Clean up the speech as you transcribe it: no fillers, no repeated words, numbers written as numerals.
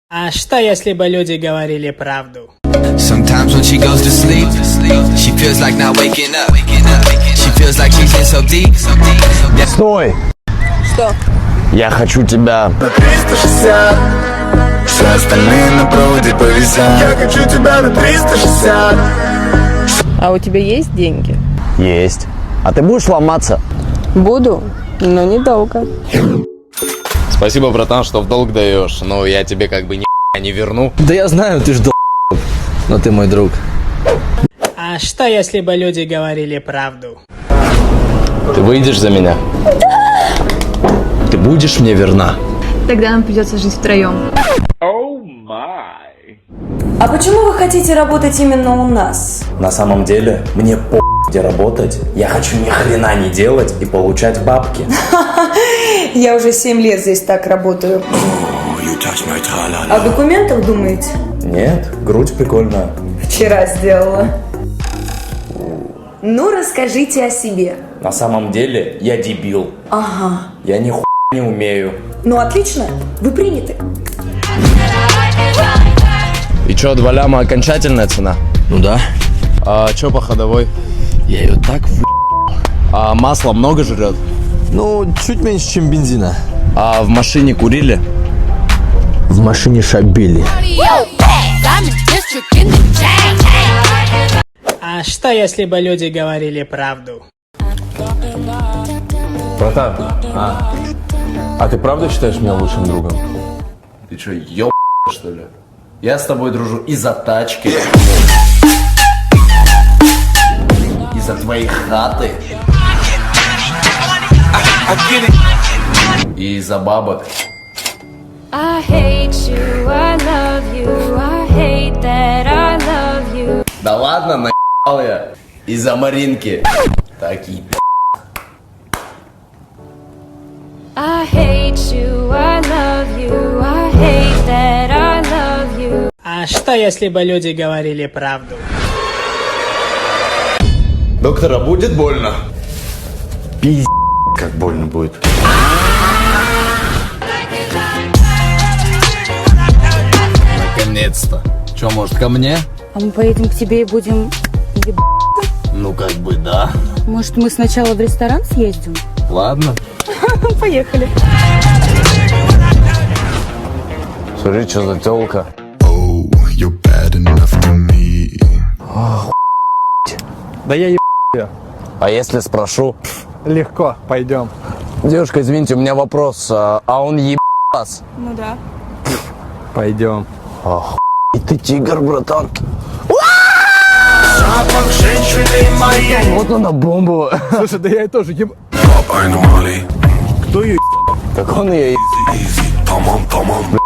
А что если бы люди говорили правду? Sometimes when she goes to sleep, she feels like not waking up. She feels like she's in so deep. Стой! Что? Я хочу тебя. 360. Все остальные на проводе повисят. Я хочу тебя на 360. А у тебя есть деньги? Есть. А ты будешь ломаться? Буду, но недолго. Спасибо, братан, что в долг даешь, но я тебе как бы не верну. Да я знаю, ты ж но ты мой друг. А что если бы люди говорили правду? Ты выйдешь за меня? Ты будешь мне верна? Тогда нам придется жить втроем. А почему вы хотите работать именно у нас? На самом деле, мне где работать. Я хочу ни хрена не делать и получать бабки. Я уже 7 лет здесь так работаю. О документах думаете? Нет, грудь прикольная. Вчера сделала. Ну, расскажите о себе. На самом деле, я дебил. Ага. Я ни не умею. Ну, отлично. Вы приняты. И чё, 2 ляма окончательная цена? Ну да. А чё по ходовой? Я ее так А масла много жрет? Ну, чуть меньше, чем бензина. А в машине курили? В машине шабили. А что если бы люди говорили правду? Братан, а ты правда считаешь меня лучшим другом? Ты чё, что ли? Я с тобой дружу из-за тачки, из-за твоей хаты и из-за бабок. I hate you, I love you, I hate that I love you. Да ладно, наебал я из-за Маринки. Такие. I hate you, I love you, I hate that I love you. А что если бы люди говорили правду? Доктора, будет больно? Как больно будет. Наконец-то. Чё, может, ко мне? А мы поедем к тебе и будем Ну, как бы да. Может, мы сначала в ресторан съездим? Ладно. Поехали. Смотри, что за тёлка. Oh, you're bad enough to me. Да я А если спрошу? легко, пойдем. Девушка, извините, у меня вопрос. А он ебас? Ну да. Пойдем. И ты тигр, братан. Запах женщины моей. Вот она бомба. Слушай, да я тоже Папай на Мали. Кто ее Так он ее Easy, come on, come on.